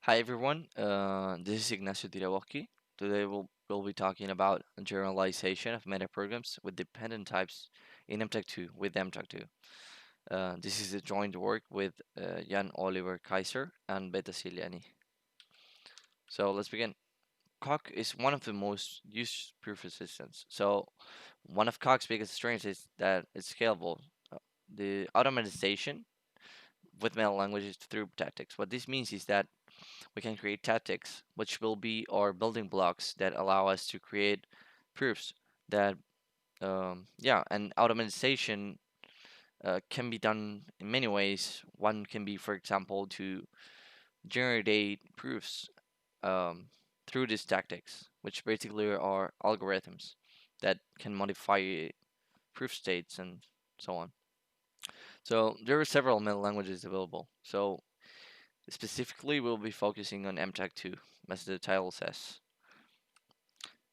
Hi everyone, this is Ignacio Tirawoski. Today we'll be talking about generalization of meta-programs with dependent types in Mtac2 with Mtac2. This is a joint work with Jan Oliver Kaiser and Beta Ciliani. So let's begin. Coq is one of the most used proof assistants. So one of Coq's biggest strengths is that it's scalable. Uh, the automatization with meta languages through tactics. What this means is that we can create tactics, which will be our building blocks that allow us to create proofs that, and automatization can be done in many ways. One can be, for example, to generate proofs um, through these tactics, which basically are algorithms that can modify proof states and so on. So there are several meta languages available. So specifically, we'll be focusing on Mtac2, as the title says.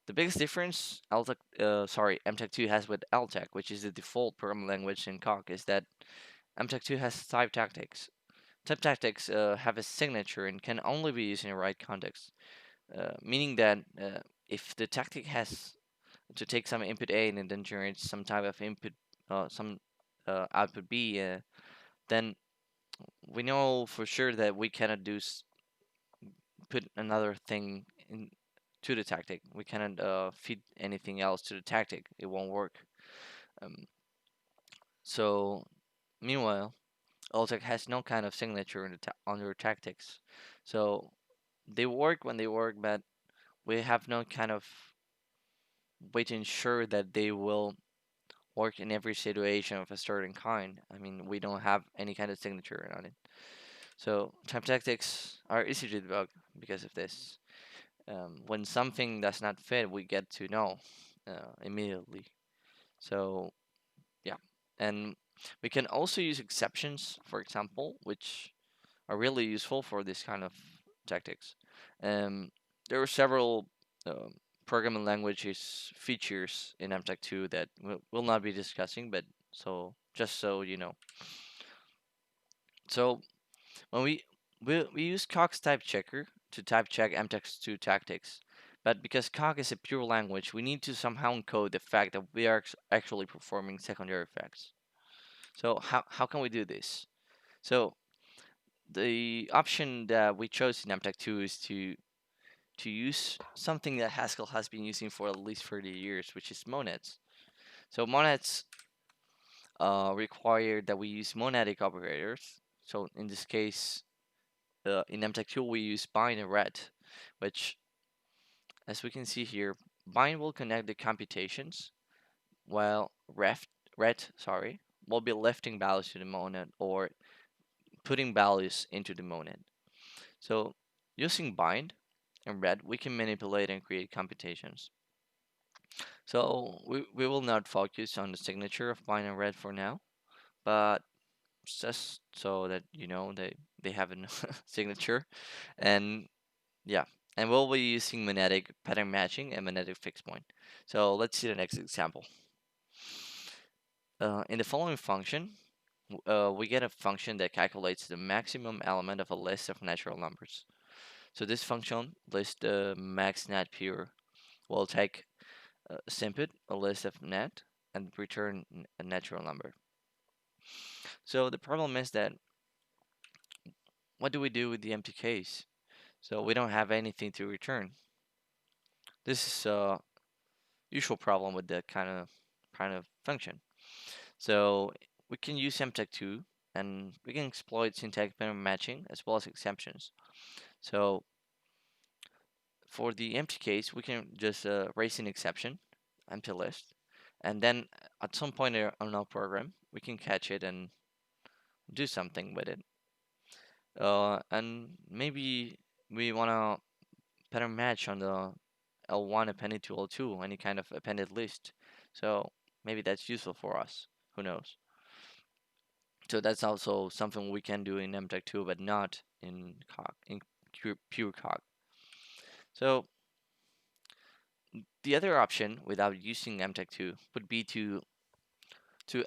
The biggest difference Mtac2 has with LTAC, which is the default programming language in Coq, is that Mtac2 has type tactics. Type tactics have a signature and can only be used in the right context, meaning that if the tactic has to take some input A and then generate some type of input, some output B, then we know for sure that we cannot put another thing in to the tactic. We cannot feed anything else to the tactic. It won't work. Um, so meanwhile, LTAC has no kind of signature in on your tactics. So they work when they work, but we have no kind of way to ensure that they will work in every situation of a certain kind. I mean, we don't have any kind of signature on it. So type tactics are easy to debug because of this. When something does not fit, we get to know immediately. So yeah, and we can also use exceptions, for example, which are really useful for this kind of tactics. Um, there are several um, programming languages features in Mtac2 that we'll not be discussing, but so just so you know. So when we use Coq's type checker to type check Mtac2 tactics, but because Coq is a pure language, we need to somehow encode the fact that we are actually performing secondary effects. So how can we do this? So the option that we chose in Mtac2 is to use something that Haskell has been using for at least 30 years, which is monads. So monads require that we use monadic operators. So in this case, in Mtac2 we use bind and ret, which, as we can see here, bind will connect the computations, while ret will be lifting values to the monad or putting values into the monad. So using bind and ret, we can manipulate and create computations. So we will not focus on the signature of bind and ret for now, but just so that you know they have a signature, and yeah, and we'll be using monadic pattern matching and monadic fixed point. So let's see the next example. In the following function, we get a function that calculates the maximum element of a list of natural numbers. So this function lists the max net pure. We'll take input a list of net and return a natural number. So the problem is that what do we do with the empty case? So we don't have anything to return. This is a usual problem with that kind of function. So we can use Mtac2 and we can exploit syntactic pattern matching as well as exceptions. So for the empty case, we can just raise an exception, empty list, and then at some point on our program, we can catch it and do something with it. And maybe we want to pattern match on the L1 appended to L2, any kind of appended list. So maybe that's useful for us. Who knows? So that's also something we can do in Mtac2, but not in Coq, in pure Coq. So the other option without using Mtac2 would be to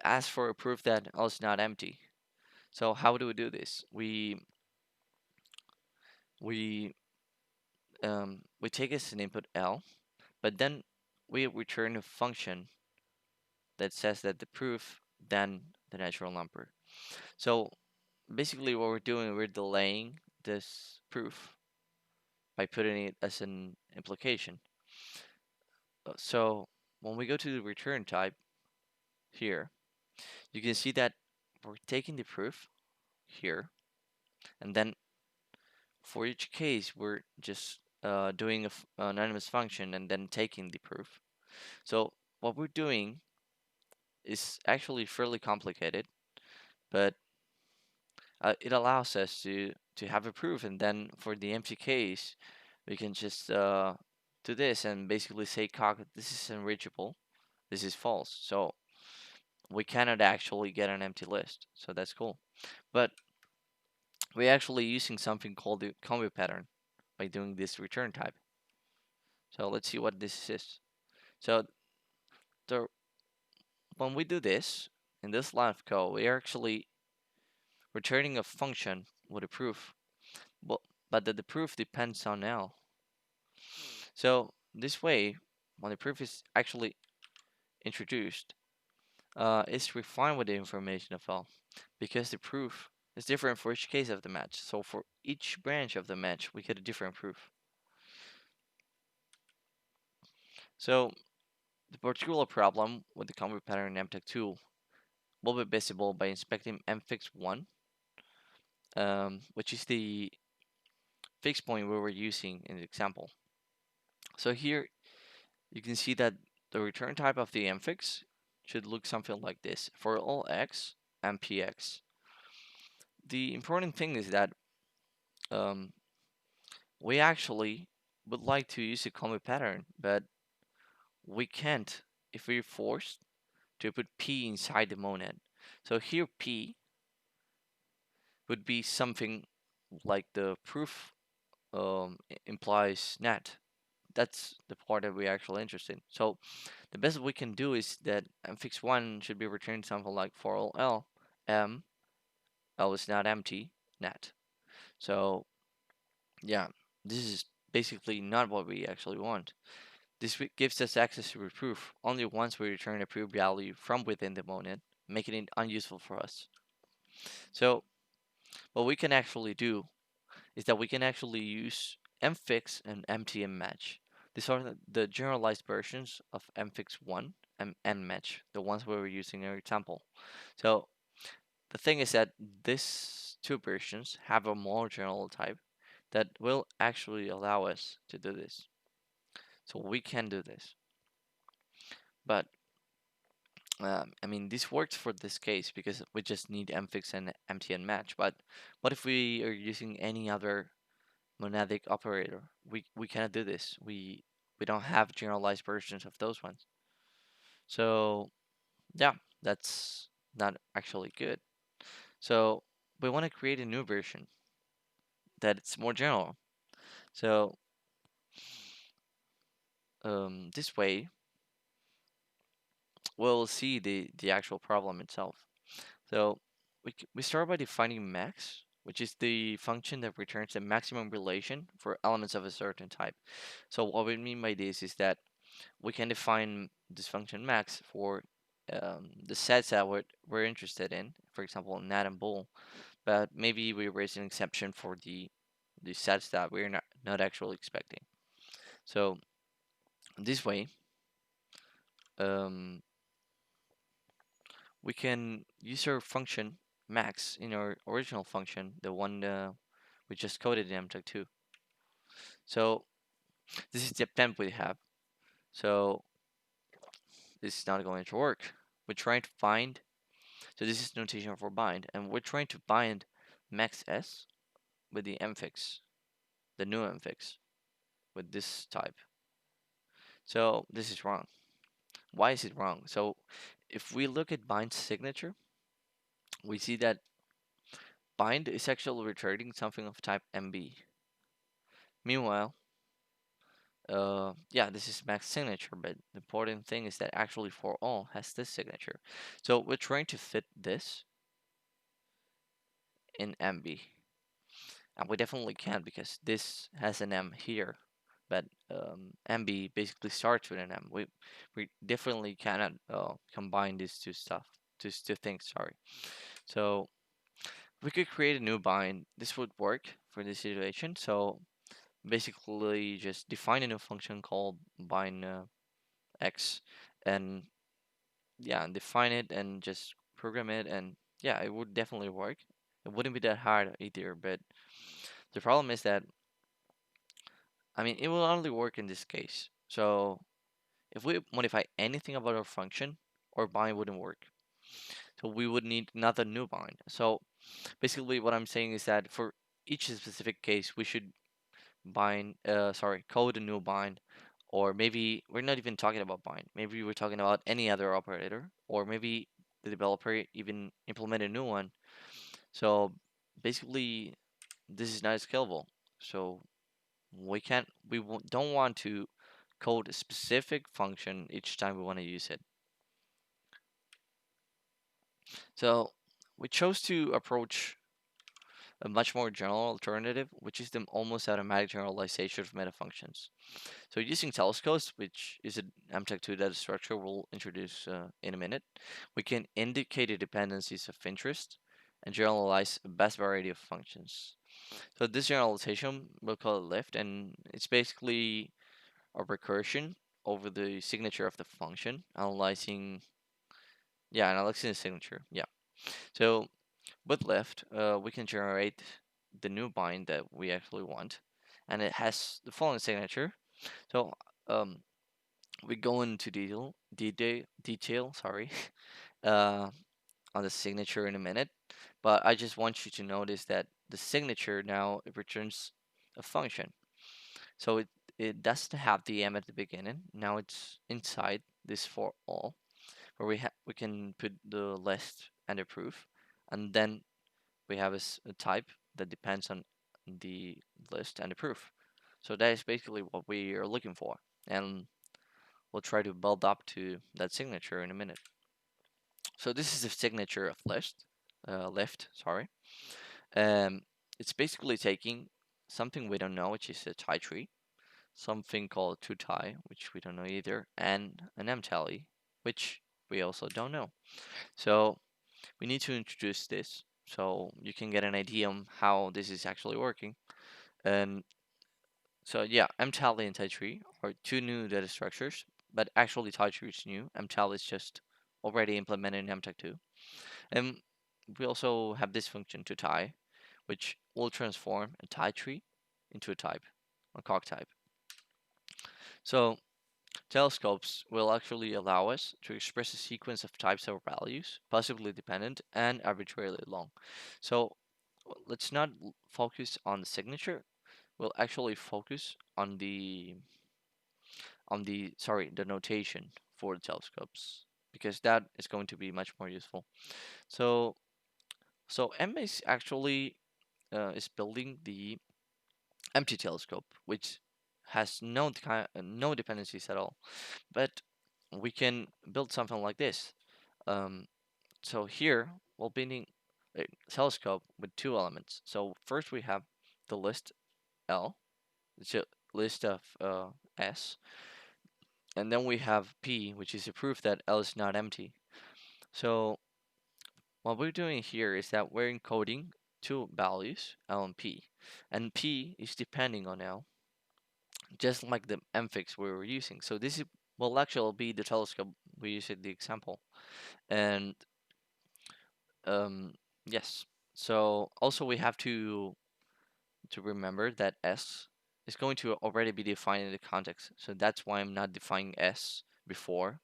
ask for a proof that L is not empty. So how do we do this? we we take as an input L, but then we return a function that says that the proof then the natural number. So basically what we're doing, we're delaying this proof by putting it as an implication. So when we go to the return type here, you can see that we're taking the proof here, and then for each case, we're just doing an anonymous function and then taking the proof. So what we're doing is actually fairly complicated, but it allows us to have a proof, and then for the empty case, we can just do this and basically say, "Cock, this is unreachable. This is false." So we cannot actually get an empty list. So that's cool. But we're actually using something called the combo pattern by doing this return type. So let's see what this is. So the, when we do this, in this line of code, we are actually returning a function with a proof, but, the proof depends on L. So this way, when the proof is actually introduced, it's refined with the information of L, because the proof is different for each case of the match. So for each branch of the match, we get a different proof. So the particular problem with the combo pattern in Mtac2 will be visible by inspecting mfix1, which is the fixed point we were using in the example. So here you can see that the return type of the mfix should look something like this for all x and px. The important thing is that um, we actually would like to use a combo pattern, but we can't if we're forced to put p inside the monad. So here p would be something like the proof implies net. That's the part that we're actually interested in. So the best we can do is that mfix1 should be returned something like for all L, L is not empty, net. So yeah, this is basically not what we actually want. This gives us access to proof only once we return a proof value from within the monad, making it unuseful for us. So what we can actually do is that we can actually use mfix and mtmmatch. These are the generalized versions of mfix1 and mmatch, the ones we were using in our example. So the thing is that these two versions have a more general type that will actually allow us to do this. So we can do this. But I mean, this works for this case because we just need mfix and mtmmatch. But what if we are using any other monadic operator? We cannot do this. We don't have generalized versions of those ones. So yeah, that's not actually good. So we want to create a new version that's more general. So this way we'll see the actual problem itself. So we start by defining max, which is the function that returns the maximum relation for elements of a certain type. So what we mean by this is that we can define this function max for the sets that we're interested in, for example, nat and bool, but maybe we raise an exception for the sets that we're not actually expecting. So this way, um, we can use our function max in our original function, the one we just coded in Mtac2. So this is the template we have. So this is not going to work. We're trying to find, so this is notation for bind, and we're trying to bind max s with the mfix, the new mfix, with this type. So this is wrong. Why is it wrong? So if we look at bind signature, we see that bind is actually returning something of type MB. Meanwhile, yeah, this is max signature, but the important thing is that actually for all has this signature. So we're trying to fit this in MB. And we definitely can't because this has an M here, but MB basically starts with an M. We definitely cannot combine these these two things. Sorry. So we could create a new bind. This would work for this situation. So basically, just define a new function called bind x, and yeah, and define it and just program it, and yeah, it would definitely work. It wouldn't be that hard either, but the problem is that I mean, it will only work in this case. So if we modify anything about our function, our bind wouldn't work. So we would need another new bind. So basically what I'm saying is that for each specific case, we should code a new bind, or maybe we're not even talking about bind. Maybe we're talking about any other operator, or maybe the developer even implement a new one. So basically, this is not scalable. So don't want to code a specific function each time we want to use it. So we chose to approach a much more general alternative, which is the almost automatic generalization of meta functions. So using telescopes, which is an Mtac2 data structure we'll introduce in a minute, we can indicate the dependencies of interest and generalize a best variety of functions. So this generalization, we'll call it lift, and it's basically a recursion over the signature of the function, analyzing the signature. Yeah. So with lift, we can generate the new bind that we actually want, and it has the following signature. So um, we go into detail, sorry, uh, on the signature in a minute, but I just want you to notice that the signature now it returns a function. So it doesn't have the m at the beginning. Now it's inside this for all, where we can put the list and the proof, and then we have a type that depends on the list and the proof. So that is basically what we are looking for, and we'll try to build up to that signature in a minute. So this is the signature of left, sorry. Um, it's basically taking something we don't know, which is a tie tree, something called TyDe, which we don't know either, and an mtally, which we also don't know. So we need to introduce this so you can get an idea on how this is actually working. And so yeah, mtally and TyDe are two new data structures, but actually TyDe is new. Mtally is just already implemented in Mtac2. And we also have this function TyDe, which will transform a tie tree into a type, a cog type. So telescopes will actually allow us to express a sequence of types or values, possibly dependent and arbitrarily long. So let's not focus on the signature. We'll actually focus on the notation for the telescopes, because that is going to be much more useful. So M is actually is building the empty telescope, which has no dependencies at all. But we can build something like this. Um, so here we're building a telescope with two elements. So first we have the list L, it's a list of S, and then we have P, which is a proof that L is not empty. So what we're doing here is that we're encoding two values, L and P is depending on L, just like the mfix we were using. So this will actually be the telescope we use in the example. And um, yes, so also we have to remember that S is going to already be defined in the context. So that's why I'm not defining S before,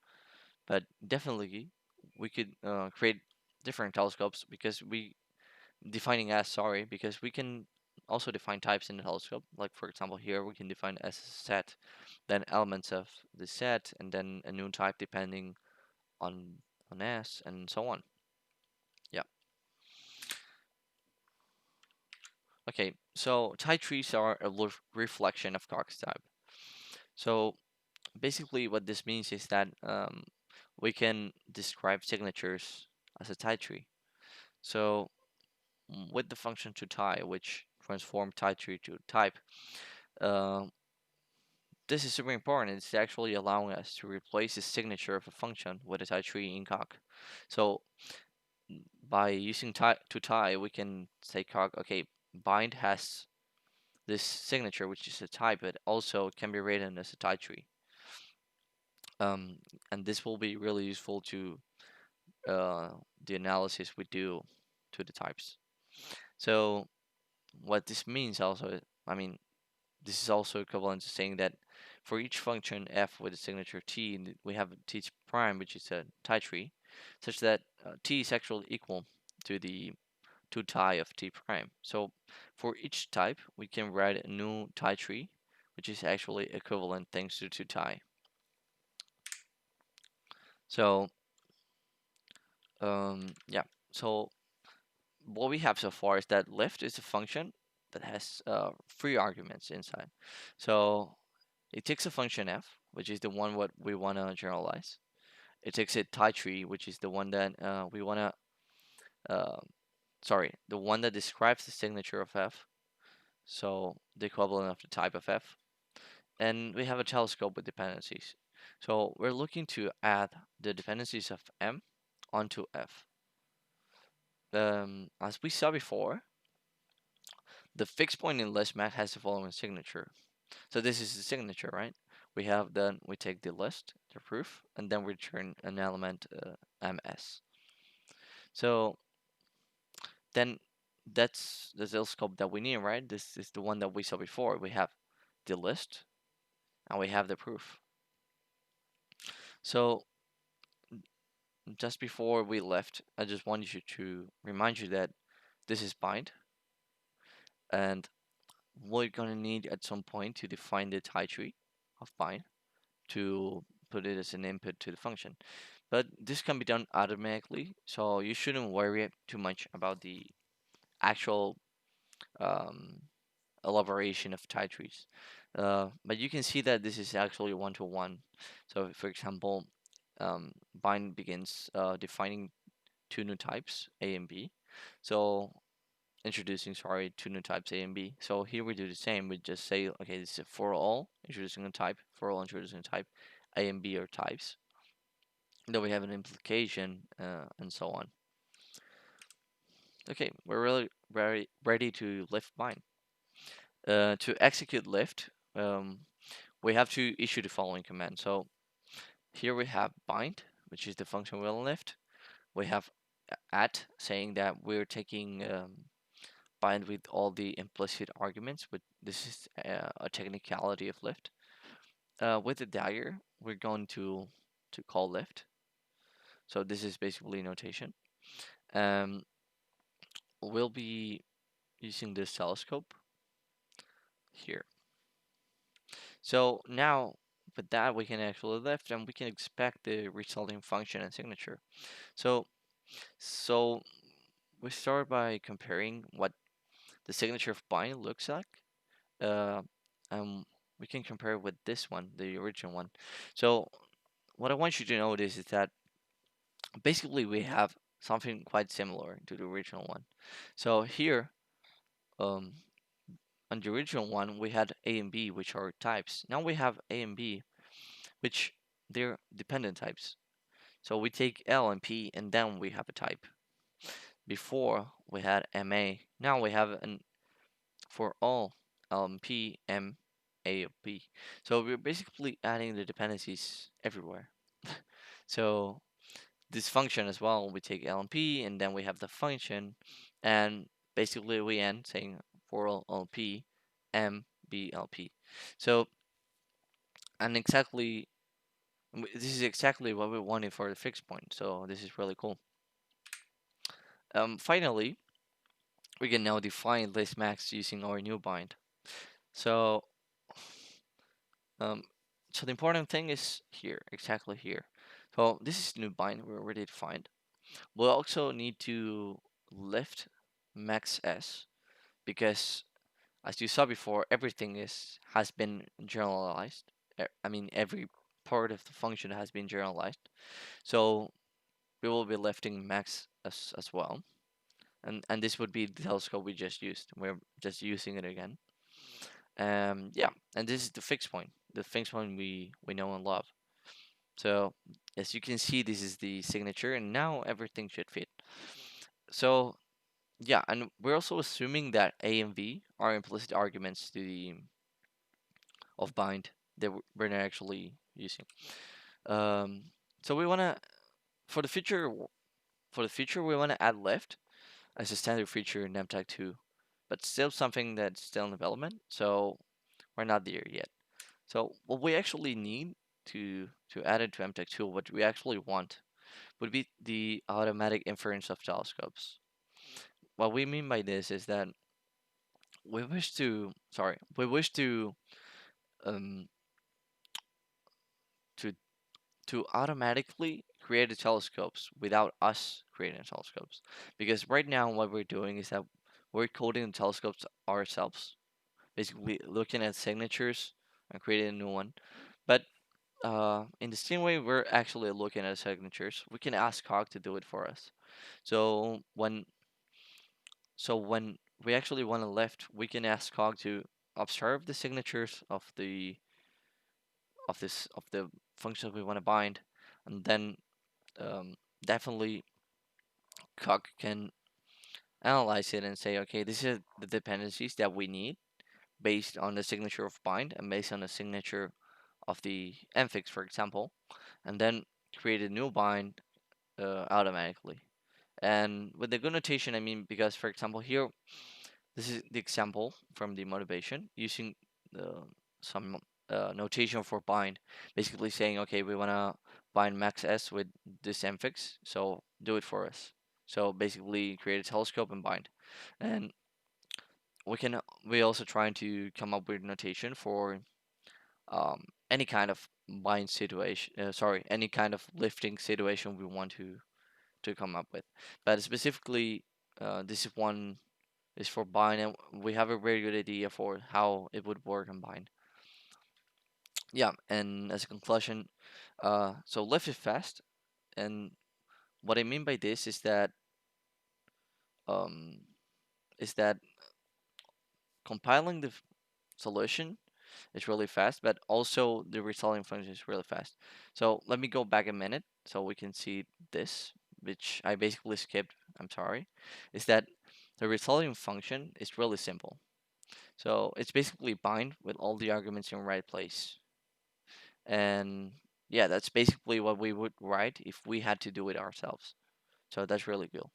but definitely we could create different telescopes because we defining S, sorry, because we can also define types in the telescope. Like for example, here we can define S as a set, then elements of the set, and then a new type depending on S, and so on. Yeah. Okay. So tie trees are a reflection of Cox type. So basically, what this means is that we can describe signatures as a tie tree. So with the function to tie, which transform type tree to type. Uh, this is super important. It's actually allowing us to replace the signature of a function with a type tree in calc. So by using to tie, we can say calc, okay, bind has this signature, which is a type, but also can be written as a type tree. Um, and this will be really useful to uh, the analysis we do to the types. So what this means also, I mean, this is also equivalent to saying that for each function f with a signature t, we have t prime, which is a type tree, such that t is actually equal to the to tie of t prime. So for each type, we can write a new tie tree, which is actually equivalent thanks to tie. So yeah, so what we have so far is that lift is a function that has three arguments inside. So it takes a function f, which is the one what we want to generalize. It takes a tie tree, which is the one that we want to, sorry, the one that describes the signature of f. So the equivalent of the type of f. And we have a telescope with dependencies. So we're looking to add the dependencies of M onto F. As we saw before, the fixed point in list map has the following signature. So this is the signature, right? We take the list, the proof, and then we return an element MS. So then that's the telescope that we need, right? This is the one that we saw before. We have the list and we have the proof. So just before we left, I just wanted you to remind you that this is bind, and we're gonna need at some point to define the type tree of bind to put it as an input to the function. But this can be done automatically, so you shouldn't worry too much about the actual um, elaboration of type trees. But you can see that this is actually one-to-one. So, for example, bind begins defining two new types, A and B. So introducing, sorry, two new types, A and B. So here we do the same. We just say, okay, this is for all, introducing a type, for all, introducing a type, A and B are types. Then we have an implication, and so on. Okay, we're really very ready to lift bind. To execute lift, we have to issue the following command. So here we have bind, which is the function we'll lift. We have at, saying that we're taking bind with all the implicit arguments, but this is a technicality of lift. With the dagger, we're going to call lift. So this is basically notation. Um, we'll be using this telescope here. So now with that, we can actually lift and we can expect the resulting function and signature. So, so we start by comparing what the signature of bind looks like. Uh, we can compare it with this one, the original one. So what I want you to notice is that basically we have something quite similar to the original one. So here, um, on the original one, we had A and B, which are types. Now we have A and B, which they're dependent types. So we take L and P, and then we have a type. Before we had MA, now we have an for all P, M, A, B. So we're basically adding the dependencies everywhere. So this function as well, we take LMP and then we have the function, and basically we end saying for all LP, M, B, LP. So, and exactly, this is exactly what we wanted for the fixed point. So this is really cool. Finally, we can now define list max using our new bind. So, um, so the important thing is here, exactly here. So this is new bind we already defined. We'll also need to lift max s because as you saw before, everything has been generalized. I mean, every part of the function has been generalized. So we will be lifting max as well. and this would be the telescope we just used. We're just using it again. Yeah, and this is the fixed point we know and love. So as you can see, this is the signature, and now everything should fit. So yeah, and we're also assuming that A and V are implicit arguments to the of bind that we're not actually using. Um, so we wanna for the future for the future we wanna add left as a standard feature in Mtac2, but still something that's still in development. So we're not there yet. So what we actually need to add it to Mtac2, what we actually want, would be the automatic inference of telescopes. What we mean by this is that we wish um to to automatically create the telescopes without us creating the telescopes. Because right now what we're doing is that we're coding the telescopes ourselves, basically looking at signatures and creating a new one. But in the same way we're actually looking at signatures, we can ask Cog to do it for us. So when we actually want to lift, we can ask Cog to observe the signatures of the functions we want to bind, and then um, definitely Cog can analyze it and say, okay, these are the dependencies that we need based on the signature of bind and based on the signature of the mfix, for example, and then create a new bind automatically. And with the good notation, I mean because, for example, here this is the example from the motivation using some notation for bind, basically saying, okay, we want to bind max s with this mfix, so do it for us. So basically, create a telescope and bind, and we also trying to come up with notation for any kind of bind situation. Sorry, any kind of lifting situation we want to come up with, but specifically, this is one is for bind, and we have a very good idea for how it would work in bind. Yeah, and as a conclusion, so lift is fast, and what I mean by this um, is that compiling the solution is really fast, but also the resulting function is really fast. So let me go back a minute so we can see this, which I basically skipped. I'm sorry, is that the resulting function is really simple. So it's basically bind with all the arguments in the right place. And yeah, that's basically what we would write if we had to do it ourselves. So that's really cool.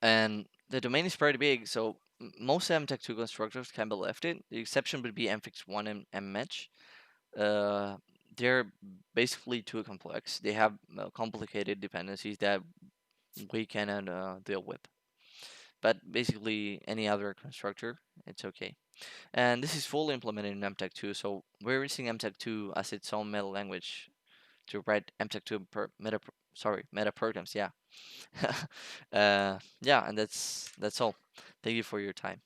And the domain is pretty big, so most Mtac2 constructors can be lifted. The exception would be mfix1 and mmatch. Uh, they're basically too complex. They have complicated dependencies that we cannot deal with. But basically, any other constructor, it's okay. And this is fully implemented in Mtac2, so we're using Mtac2 as its own meta language to write Mtac2 meta programs. Yeah, yeah, and that's all. Thank you for your time.